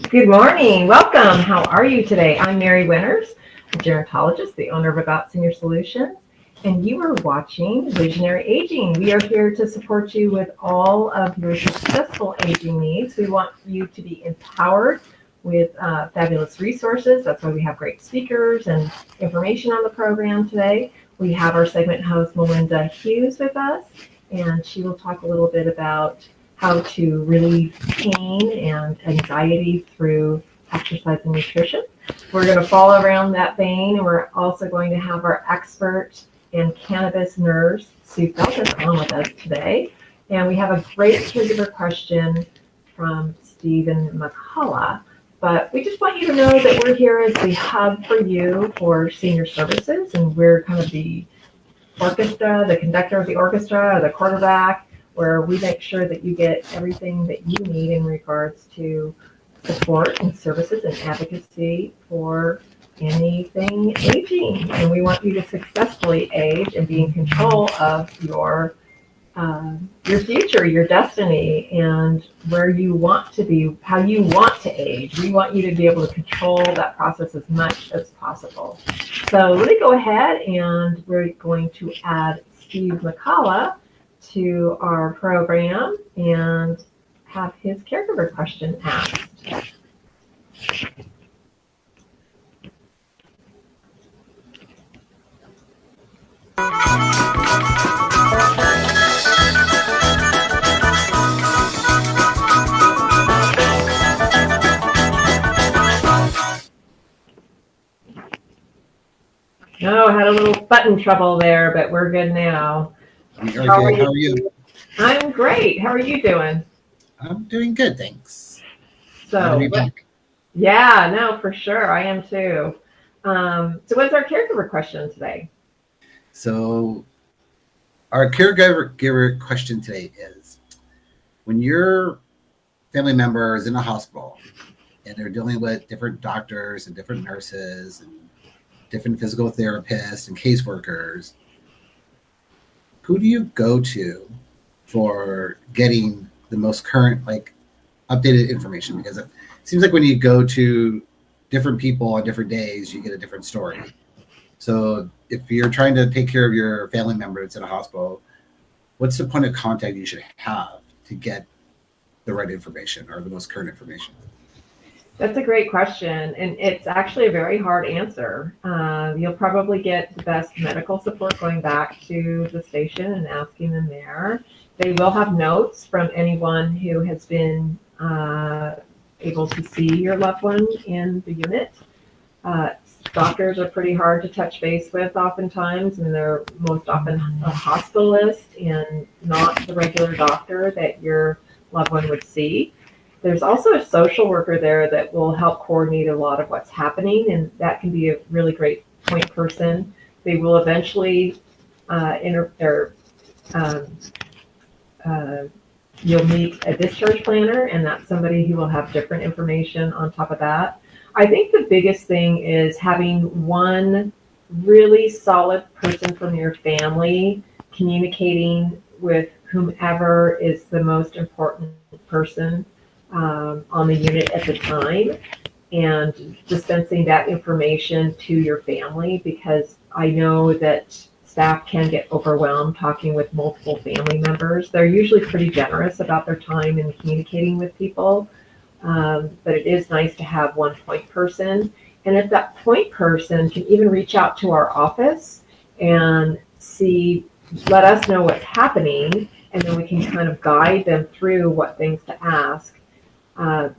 Good morning. Welcome. How are you today? I'm Mary Winters, a gerontologist, the owner of About Senior Solutions, and you are watching Visionary Aging. We are here to support you with all of your successful aging needs. We want you to be empowered with fabulous resources. That's why we have great speakers and information on the program today. We have our segment host, Melinda Hughes, with us, and she will talk a little bit about how to relieve pain and anxiety through exercise and nutrition. We're going to follow around that vein, and we're also going to have our expert and cannabis nurse, Sue Feltus, on with us today. And we have a great caregiver question from Stephen McCullough. But we just want you to know that we're here as the hub for you for senior services, and we're kind of the orchestra, the conductor of the orchestra, the quarterback, where we make sure that you get everything that you need in regards to support and services and advocacy for anything aging. And we want you to successfully age and be in control of your future, your destiny, and where you want to be, how you want to age. We want you to be able to control that process as much as possible. So let me go ahead, and we're going to add Steve McCullough to our program and have his caregiver question asked. No, I had a little button trouble there, but we're good now. How are you? I'm great. How are you doing? I'm doing good, thanks. So, yeah, no, for sure. I am too. So what's our caregiver question today? So our caregiver question today is, when your family member is in a hospital and they're dealing with different doctors and different nurses and different physical therapists and caseworkers, who do you go to for getting the most current, updated information? Because it seems like when you go to different people on different days, you get a different story. So if you're trying to take care of your family member that's in a hospital, what's the point of contact you should have to get the right information or the most current information? That's a great question, and it's actually a very hard answer. You'll probably get the best medical support going back to the station and asking them there. They will have notes from anyone who has been able to see your loved one in the unit. Doctors are pretty hard to touch base with oftentimes, and they're most often a hospitalist and not the regular doctor that your loved one would see. There's also a social worker there that will help coordinate a lot of what's happening, and that can be a really great point person. They will eventually you'll meet a discharge planner, and that's somebody who will have different information on top of that. I think the biggest thing is having one really solid person from your family communicating with whomever is the most important person on the unit at the time, and dispensing that information to your family, because I know that staff can get overwhelmed talking with multiple family members. They're usually pretty generous about their time in communicating with people, but it is nice to have one point person. And if that point person can even reach out to our office and let us know what's happening, and then we can kind of guide them through what things to ask.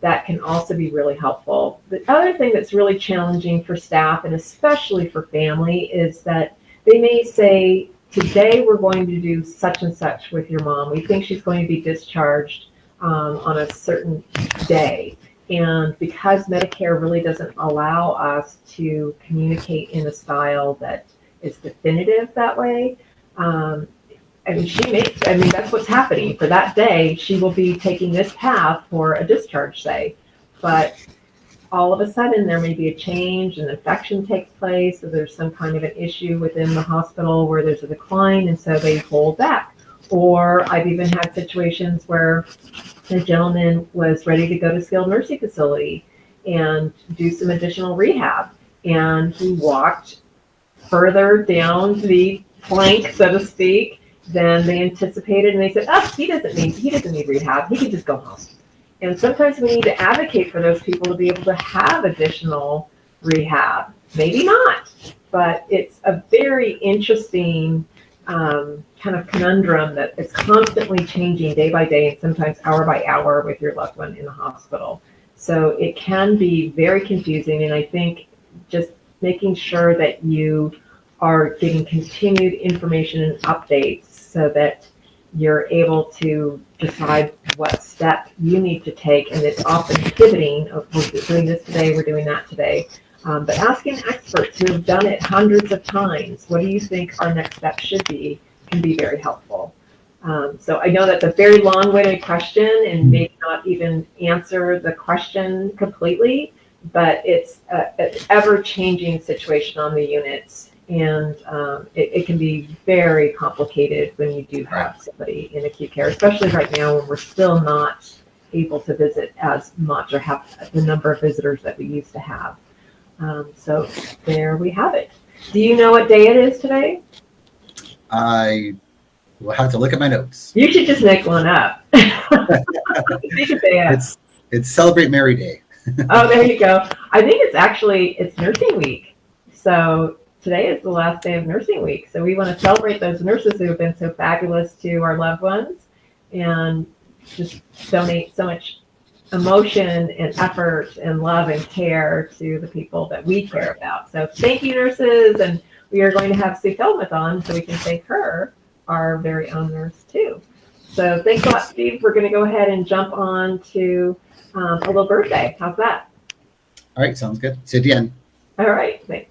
That can also be really helpful. The other thing that's really challenging for staff, and especially for family, is that they may say, today we're going to do such and such with your mom. We think she's going to be discharged on a certain day. And because Medicare really doesn't allow us to communicate in a style that is definitive that way, that's what's happening for that day. She will be taking this path for a discharge, say, but all of a sudden there may be a change, an infection takes place, or there's some kind of an issue within the hospital where there's a decline, and so they hold back. Or I've even had situations where the gentleman was ready to go to skilled nursing facility, and do some additional rehab. And he walked further down the plank, so to speak, than they anticipated. And they said, oh, he doesn't need rehab. He can just go home. And sometimes we need to advocate for those people to be able to have additional rehab. Maybe not, but it's a very interesting kind of conundrum that is constantly changing day by day and sometimes hour by hour with your loved one in the hospital. So it can be very confusing. And I think just making sure that you are getting continued information and updates so that you're able to decide what step you need to take. And it's often pivoting of, we're doing this today, we're doing that today. But asking experts who have done it hundreds of times, what do you think our next step should be, can be very helpful. So I know that's a very long-winded question and maybe not even answer the question completely, but it's an ever-changing situation on the units. And it can be very complicated when you do have somebody in acute care, especially right now when we're still not able to visit as much or have the number of visitors that we used to have. So there we have it. Do you know what day it is today? I will have to look at my notes. You should just make one up. Make a day up. It's Celebrate Mary Day. Oh, there you go. I think it's nursing week. So today is the last day of nursing week. So we want to celebrate those nurses who have been so fabulous to our loved ones and just donate so much emotion and effort and love and care to the people that we care about. So thank you, nurses. And we are going to have Sue Feldmeth on so we can thank her, our very own nurse too. So thanks a lot, Steve. We're going to go ahead and jump on to a little birthday. How's that? All right, sounds good. See you at the end. All right, thanks.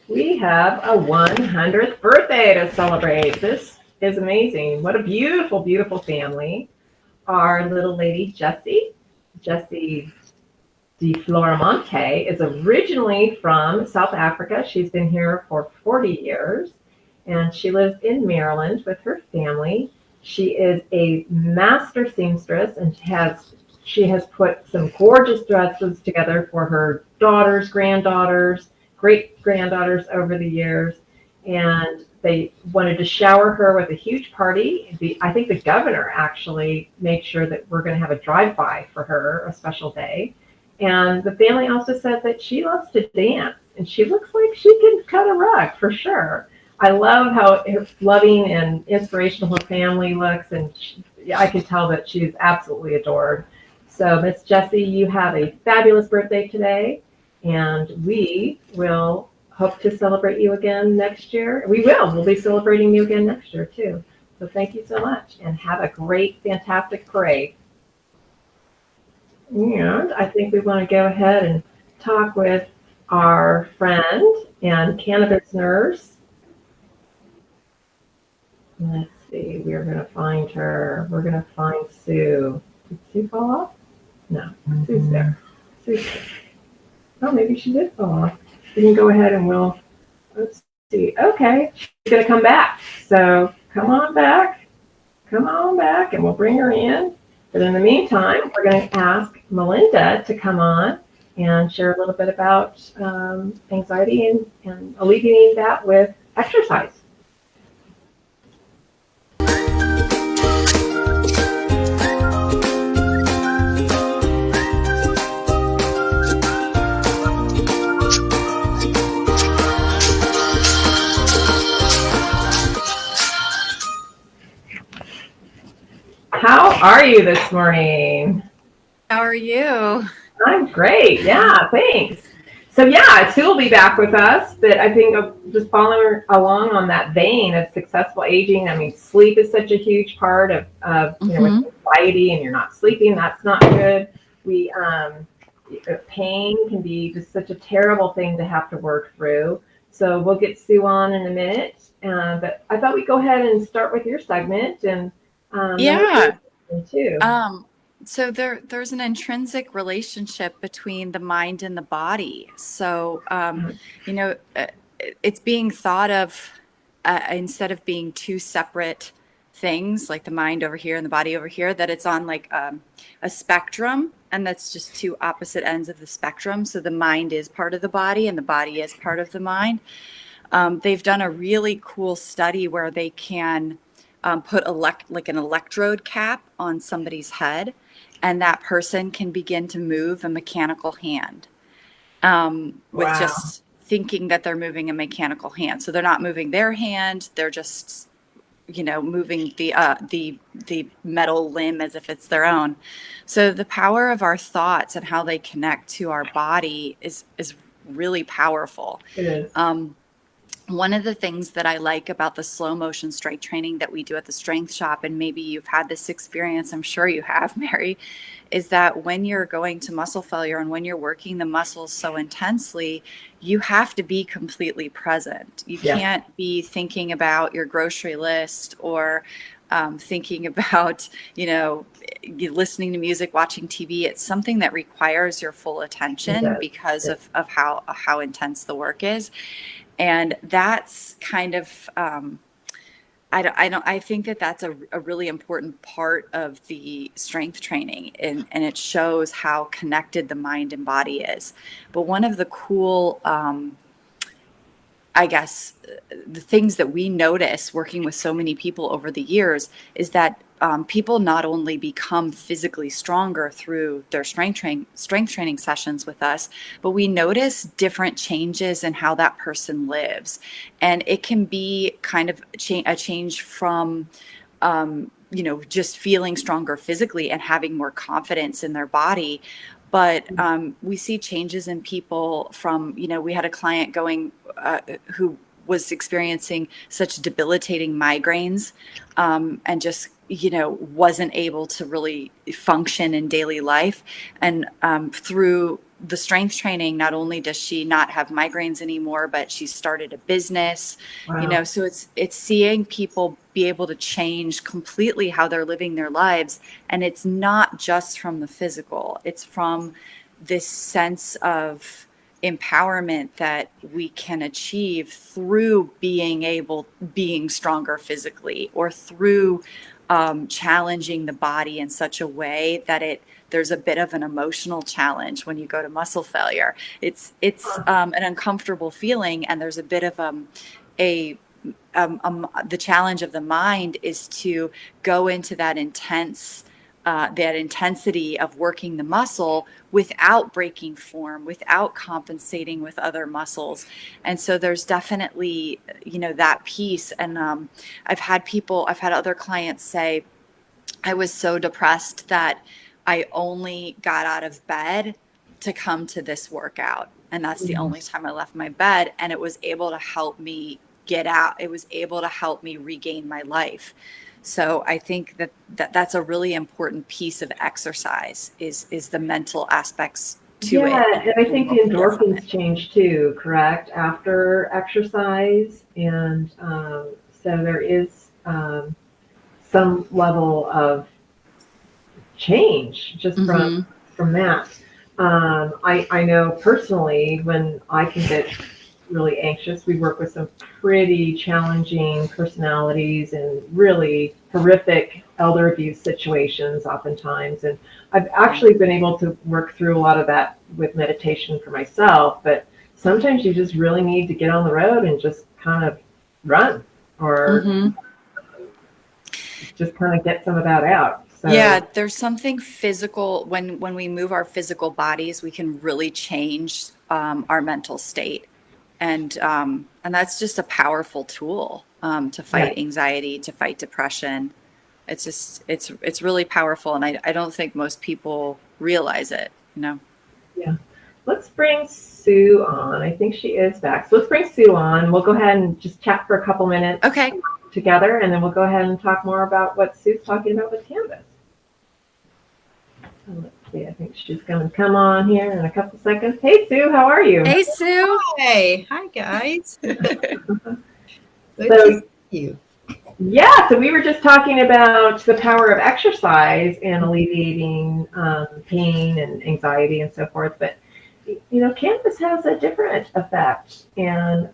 We have a 100th birthday to celebrate. This is amazing. What a beautiful, beautiful family. Our little lady, Jessies Birthday, is originally from South Africa. She's been here for 40 years, and she lives in Maryland with her family. She is a master seamstress, and she has put some gorgeous dresses together for her daughters, granddaughters, great-granddaughters over the years, and they wanted to shower her with a huge party. I think the governor actually made sure that we're going to have a drive-by for her, a special day. And the family also said that she loves to dance, and she looks like she can cut a rug for sure. I love how loving and inspirational her family looks, and I can tell that she's absolutely adored. So, Miss Jessie, you have a fabulous birthday today. And we will hope to celebrate you again next year. We'll be celebrating you again next year too. So thank you so much and have a great, fantastic parade. And I think we want to go ahead and talk with our friend and cannabis nurse. Let's see, we're going to find her. We're going to find Sue. Did Sue fall off? No, Sue's there. Sue's there. Oh, maybe she did fall off. We can go ahead and let's see. Okay, she's going to come back. So come on back, and we'll bring her in. But in the meantime, we're going to ask Melinda to come on and share a little bit about anxiety and alleviating that with exercise. How are you this morning? How are you? I'm great. Yeah, thanks. So yeah, Sue will be back with us, but I think just following along on that vein of successful aging. I mean, sleep is such a huge part of with anxiety, and you're not sleeping. That's not good. Pain can be just such a terrible thing to have to work through. So we'll get Sue on in a minute. But I thought we'd go ahead and start with your segment and Yeah. too. So there's an intrinsic relationship between the mind and the body. So, you know, it's being thought of instead of being two separate things, like the mind over here and the body over here, that it's on like a spectrum, and that's just two opposite ends of the spectrum. So the mind is part of the body and the body is part of the mind. They've done a really cool study where they can put like an electrode cap on somebody's head, and that person can begin to move a mechanical hand with Wow. just thinking that they're moving a mechanical hand. So they're not moving their hand; they're just moving the metal limb as if it's their own. So the power of our thoughts and how they connect to our body is really powerful. It is. One of the things that I like about the slow motion strength training that we do at the strength shop, and maybe you've had this experience, I'm sure you have, Mary, is that when you're going to muscle failure and when you're working the muscles so intensely, you have to be completely present. You can't be thinking about your grocery list or thinking about, listening to music, watching TV. It's something that requires your full attention because of how intense the work is. And that's kind of, I think that that's a really important part of the strength training, and it shows how connected the mind and body is. But one of the cool, I guess, the things that we notice working with so many people over the years is that people not only become physically stronger through their strength training sessions with us, but we notice different changes in how that person lives. And it can be kind of a change from just feeling stronger physically and having more confidence in their body. But we see changes in people from, we had a client going who was experiencing such debilitating migraines and just, wasn't able to really function in daily life. And through the strength training, not only does she not have migraines anymore, but she started a business. Wow. So it's seeing people be able to change completely how they're living their lives. And it's not just from the physical, it's from this sense of empowerment that we can achieve through being stronger physically, or through challenging the body in such a way that there's a bit of an emotional challenge when you go to muscle failure. It's an uncomfortable feeling, and there's a bit of the challenge of the mind is to go into that intensity of working the muscle without breaking form, without compensating with other muscles. And so there's definitely, that piece. And I've had other clients say, I was so depressed that I only got out of bed to come to this workout. And that's the only time I left my bed. And it was able to help me get out. It was able to help me regain my life. So I think that's a really important piece of exercise is the mental aspects to it. Yeah, and I think the endorphins change too, correct, after exercise. And so there is some level of change just from that. I know personally when I can get really anxious, we work with some pretty challenging personalities and really horrific elder abuse situations oftentimes. And I've actually been able to work through a lot of that with meditation for myself, but sometimes you just really need to get on the road and just kind of run or just kind of get some of that out. So, yeah, there's something physical when we move our physical bodies, we can really change our mental state. And that's just a powerful tool to fight anxiety, to fight depression. It's really powerful. And I don't think most people realize it, Yeah. Let's bring Sue on. I think she is back. So let's bring Sue on. We'll go ahead and just chat for a couple minutes together, and then we'll go ahead and talk more about what Sue's talking about with cannabis. So let's see. I think She's going to come on here in a couple seconds. Hey, Sue, how are you? Hey, Sue. Hi guys. Good So, to see you. yeah, so we were just talking about the power of exercise and alleviating pain and anxiety and so forth. But, cannabis has a different effect and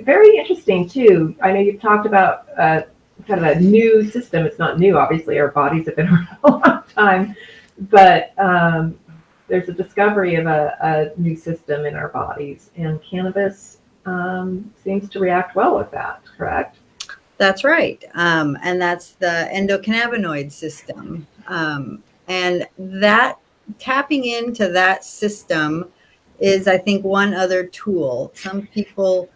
very interesting too. I know you've talked about kind of a new system. It's not new, obviously. Our bodies have been around a long time. But there's a discovery of a new system in our bodies, and cannabis seems to react well with that, correct? That's right. And that's the endocannabinoid system. And that tapping into that system is, I think, one other tool. Some people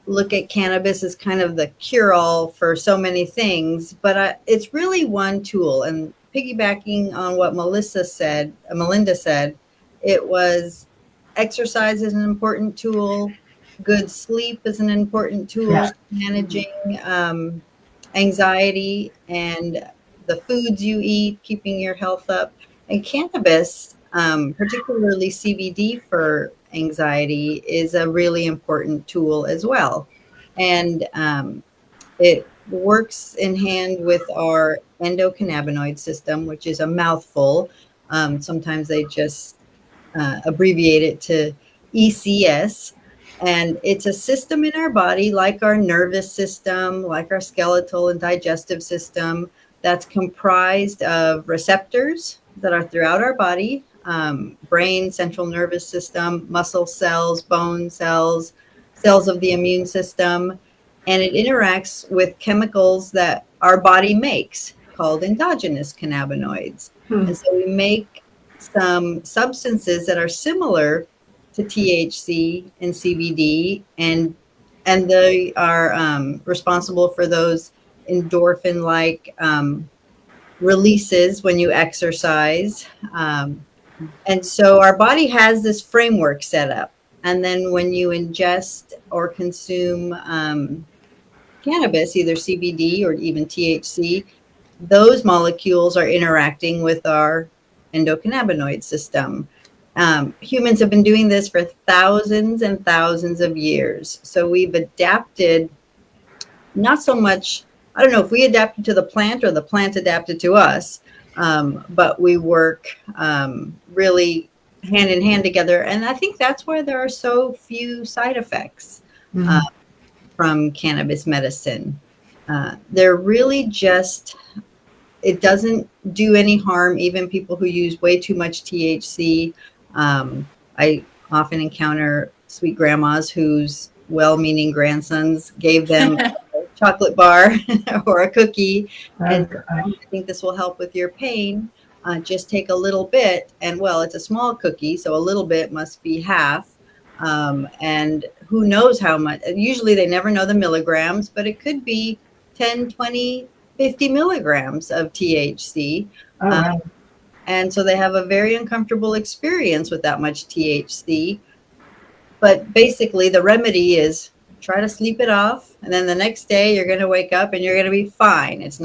look at cannabis as kind of the cure-all for so many things, but it's really one tool. And piggybacking on what Melinda said, it was exercise is an important tool. Good sleep is an important tool Yeah. for managing anxiety and the foods you eat, keeping your health up. And cannabis, particularly CBD for anxiety, is a really important tool as well. And it works in hand with our endocannabinoid system, which is a mouthful. Sometimes they just abbreviate it to ECS. And it's a system in our body, like our nervous system, like our skeletal and digestive system, that's comprised of receptors that are throughout our body, brain, central nervous system, muscle cells, bone cells, cells of the immune system. And it interacts with chemicals that our body makes called endogenous cannabinoids. And so we make some substances that are similar to THC and CBD, and they are responsible for those endorphin-like releases when you exercise. And so our body has this framework set up. And then when you ingest or consume cannabis, either CBD or even THC, those molecules are interacting with our endocannabinoid system. Humans have been doing this for thousands and thousands of years. So we've adapted, not so much, I don't know if we adapted to the plant or the plant adapted to us, but we work really hand in hand together. And I think that's why there are so few side effects from cannabis medicine. They're really just, it doesn't do any harm, even people who use way too much THC. I often encounter sweet grandmas whose well-meaning grandsons gave them a chocolate bar or a cookie, and I think this will help with your pain. Just take a little bit, and well, it's a small cookie, so a little bit must be half. And who knows how much. Usually they never know the milligrams, but it could be 10, 20, 50 milligrams of THC. Oh, wow. And so they have a very uncomfortable experience with that much THC. But basically the remedy is try to sleep it off. And then the next day you're going to wake up and you're going to be fine. It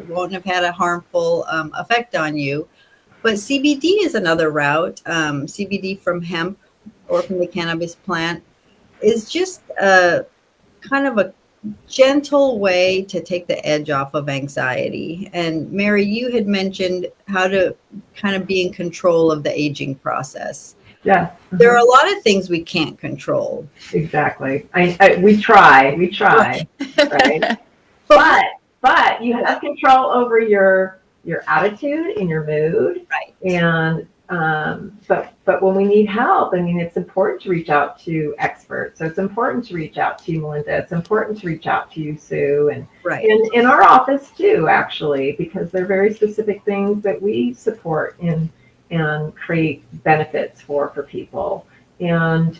won't have had a harmful effect on you. But CBD is another route. CBD from hemp or from the cannabis plant is just a kind of a gentle way to take the edge off of anxiety. And Mary, you had mentioned how to kind of be in control of the aging process. Yeah. There are a lot of things we can't control. Exactly. We try, right? But you have control over your attitude and your mood. Right. And but when we need help, I mean, it's important to reach out to experts. So it's important to reach out to you, Melinda. It's important to reach out to you, Sue, and Right. in our office too, actually, because they're very specific things that we support and create benefits for people. And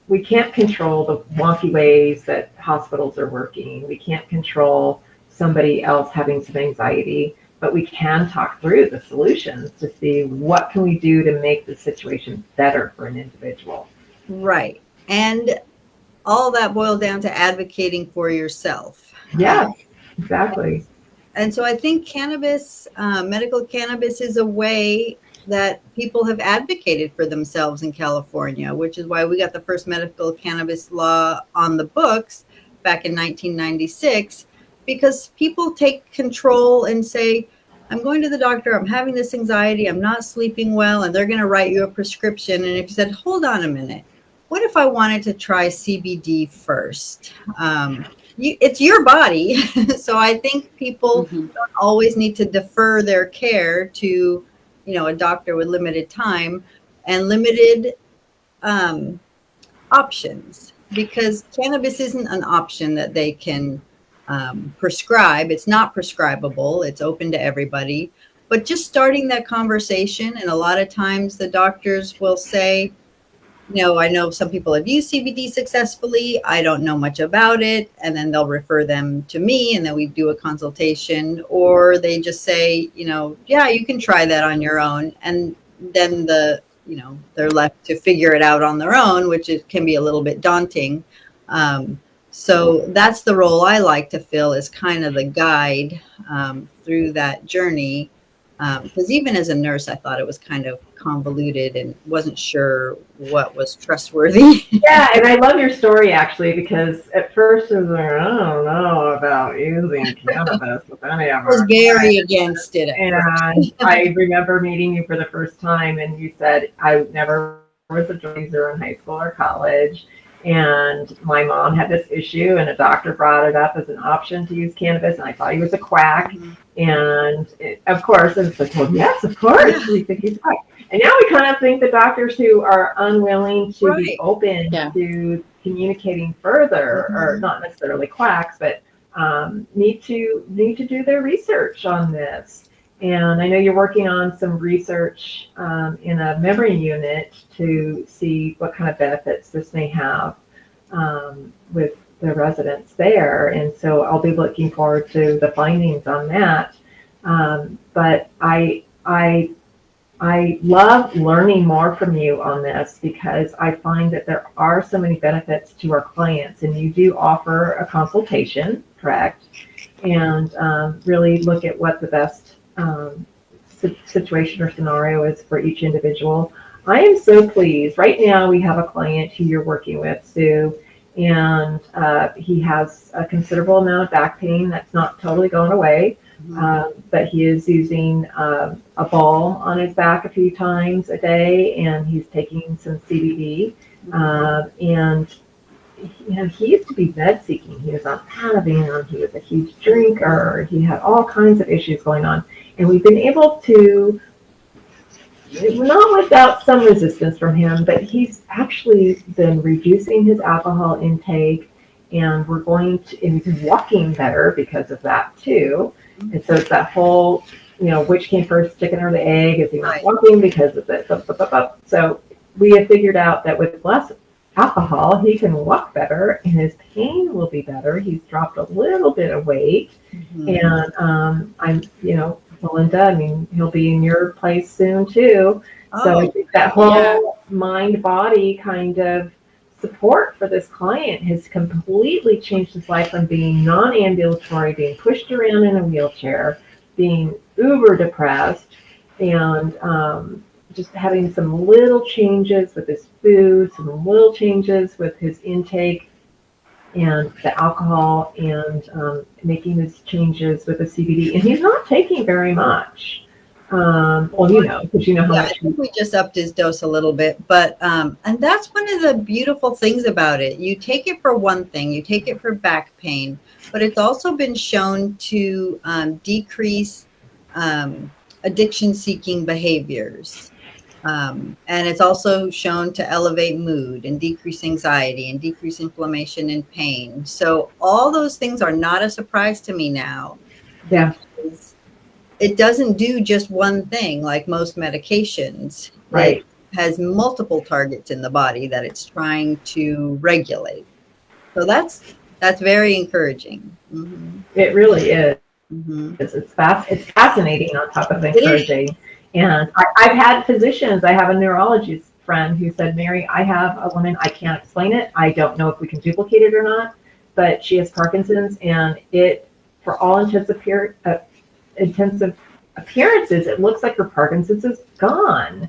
we can't control the wonky ways that hospitals are working. We can't control somebody else having some anxiety, but we can talk through the solutions to see what can we do to make the situation better for an individual. Right. And all that boiled down to advocating for yourself. Yeah, exactly. And so I think cannabis, medical cannabis is a way that people have advocated for themselves in California, which is why we got the first medical cannabis law on the books back in 1996, because people take control and say, I'm going to the doctor, I'm having this anxiety, I'm not sleeping well, and they're going to write you a prescription. And if you said, hold on a minute, what if I wanted to try CBD first? It's your body. So I think people don't always need to defer their care to, a doctor with limited time and limited options, because cannabis isn't an option that they can prescribe. It's not prescribable. It's open to everybody. But just starting that conversation, and a lot of times the doctors will say, I know some people have used CBD successfully. I don't know much about it. And then they'll refer them to me, and then we do a consultation. Or they just say, yeah, you can try that on your own. And then they're left to figure it out on their own, which can be a little bit daunting. So that's the role I like to fill, is kind of the guide through that journey. Because even as a nurse, I thought it was kind of convoluted and wasn't sure what was trustworthy. Yeah, and I love your story, actually, because at first it was like, I don't know about using cannabis with any of I was our very against it. And I remember meeting you for the first time, and you said, I never was a drug user in high school or college. And my mom had this issue, and a doctor brought it up as an option to use cannabis, and I thought he was a quack. And of course, it's like, well, yes, of course, we think he's a quack. And now we kind of think the doctors who are unwilling to be open to communicating further, or not necessarily quacks, but need to do their research on this. And I know you're working on some research in a memory unit to see what kind of benefits this may have with the residents there. And so I'll be looking forward to the findings on that. But I love learning more from you on this, because I find that there are so many benefits to our clients, and you do offer a consultation, correct? And really look at what the best situation or scenario is for each individual. I am so pleased. Right now we have a client who you're working with, Sue, and he has a considerable amount of back pain that's not totally going away. But he is using a ball on his back a few times a day, and he's taking some CBD. And he used to be med seeking. He was on Ativan. He was a huge drinker. He had all kinds of issues going on, and we've been able to, not without some resistance from him, but he's actually been reducing his alcohol intake, and and he's walking better because of that too. And so it's that whole, which came first, chicken or the egg? Is he not walking because of it? So we have figured out that with less alcohol, he can walk better, and his pain will be better. He's dropped a little bit of weight. And I'm, Melinda, he'll be in your place soon too. So I think that whole mind-body kind of support for this client has completely changed his life, from being non-ambulatory, being pushed around in a wheelchair, being uber depressed, and just having some little changes with his food, some little changes with his intake and the alcohol, and making these changes with the CBD. And he's not taking very much. Because how much. I think we just upped his dose a little bit, but and that's one of the beautiful things about it. You take it for one thing, you take it for back pain, but it's also been shown to decrease addiction-seeking behaviors. And it's also shown to elevate mood and decrease anxiety and decrease inflammation and pain. So all those things are not a surprise to me now. Yeah. It doesn't do just one thing like most medications. Right. It has multiple targets in the body that it's trying to regulate. So that's very encouraging. It really is. It's fascinating on top of encouraging. And I've had physicians. I have a neurologist friend who said, Mary, I have a woman, I can't explain it. I don't know if we can duplicate it or not, but she has Parkinson's, and it, for all intensive appearances, it looks like her Parkinson's is gone.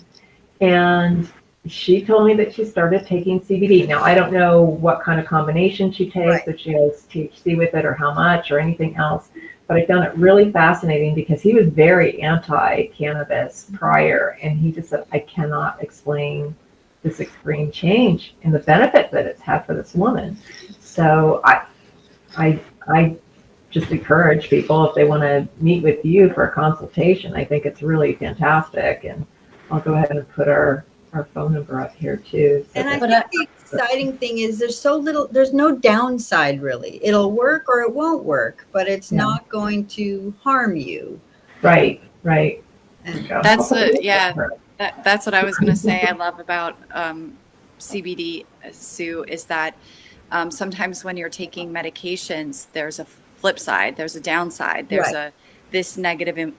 And she told me that she started taking CBD. Now, I don't know what kind of combination she takes, if she has THC with it or how much or anything else, but I found it really fascinating because he was very anti-cannabis prior, and he just said, I cannot explain this extreme change and the benefit that it's had for this woman. So I just encourage people, if they want to meet with you for a consultation, I think it's really fantastic. And I'll go ahead and put our phone number up here too. So and I think the exciting thing is there's no downside really. It'll work or it won't work, but it's not going to harm you. Right. And That's that's what I was going to say. I love about CBD, Sue, is that sometimes when you're taking medications, there's a flip side, there's a downside, there's this negatively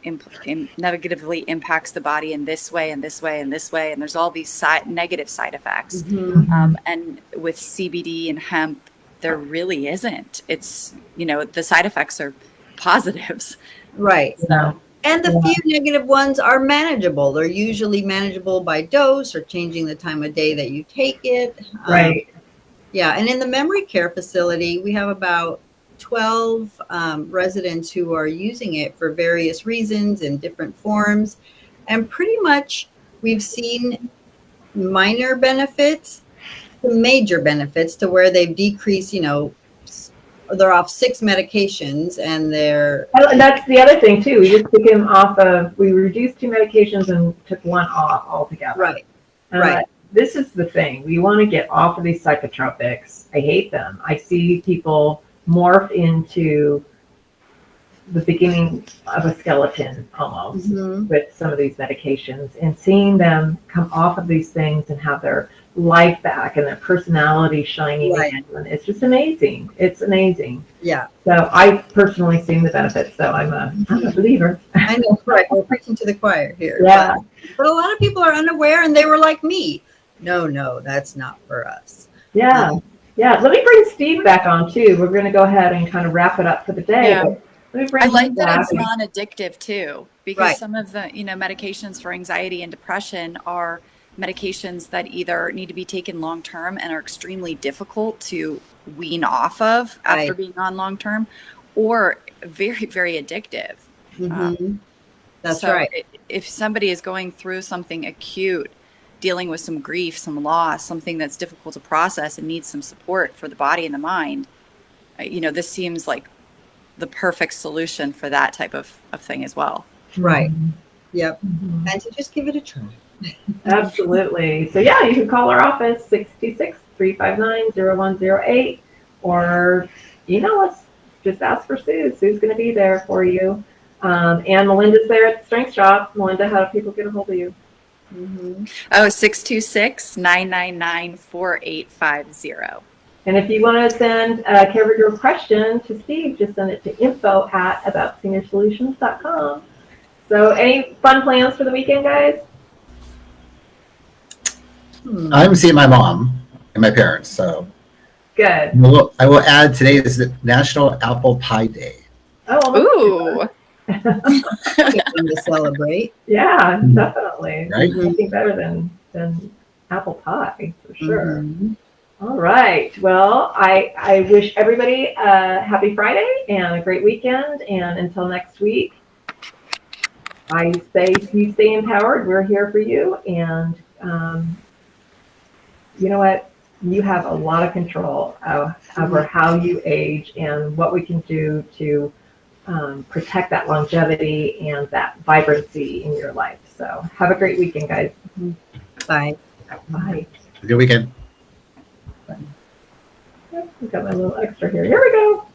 impacts the body in this way and this way and this way, and there's all these negative side effects. And with CBD and hemp, there really isn't. It's, the side effects are positives. Right. So, and the few negative ones are manageable. They're usually manageable by dose or changing the time of day that you take it. right. And in the memory care facility, we have about 12 residents who are using it for various reasons in different forms. And pretty much we've seen minor benefits to major benefits to where they've decreased, they're off 6 medications and they're... And that's the other thing too. We just took him we reduced 2 medications and took 1 off altogether. Right. This is the thing. We want to get off of these psychotropics. I hate them. I see people morph into the beginning of a skeleton almost with some of these medications, and seeing them come off of these things and have their life back and their personality shining again. It's just amazing. It's amazing. Yeah. So I personally seen the benefits, so I'm a believer. I know, right. We're preaching to the choir here. Yeah. But a lot of people are unaware, and they were like me. No, that's not for us. Yeah. Let me bring Steve back on too. We're going to go ahead and kind of wrap it up for the day. Yeah. Let me bring I like him that back. it's non-addictive too, because some of the medications for anxiety and depression are medications that either need to be taken long term and are extremely difficult to wean off of after being on long term, or very, very addictive. That's so right. If somebody is going through something acute, dealing with some grief, some loss, something that's difficult to process and needs some support for the body and the mind, this seems like the perfect solution for that type of thing as well. Right. Yep. And to just give it a try. Absolutely. So you can call our office 626-359-0108 or email us. Just ask for Sue. Sue's going to be there for you. And Melinda's there at the Strength Shop. Melinda, how do people get a hold of you? 626-999-4850. And if you want to send a Caregiver Question to Steve, just send it to info@aboutseniorsolutions.com. So any fun plans for the weekend, guys? I'm seeing my mom and my parents, so Good. I will add today is the National Apple Pie Day. Oh, ooh. Something to celebrate. Yeah, definitely. Right? Nothing better than apple pie, for sure. All right. Well, I wish everybody a happy Friday and a great weekend. And until next week, I say you stay empowered. We're here for you. And you know what? You have a lot of control over how you age and what we can do to protect that longevity and that vibrancy in your life. So have a great weekend, guys. Bye. Bye. Good weekend. I've got my little extra here. Here we go.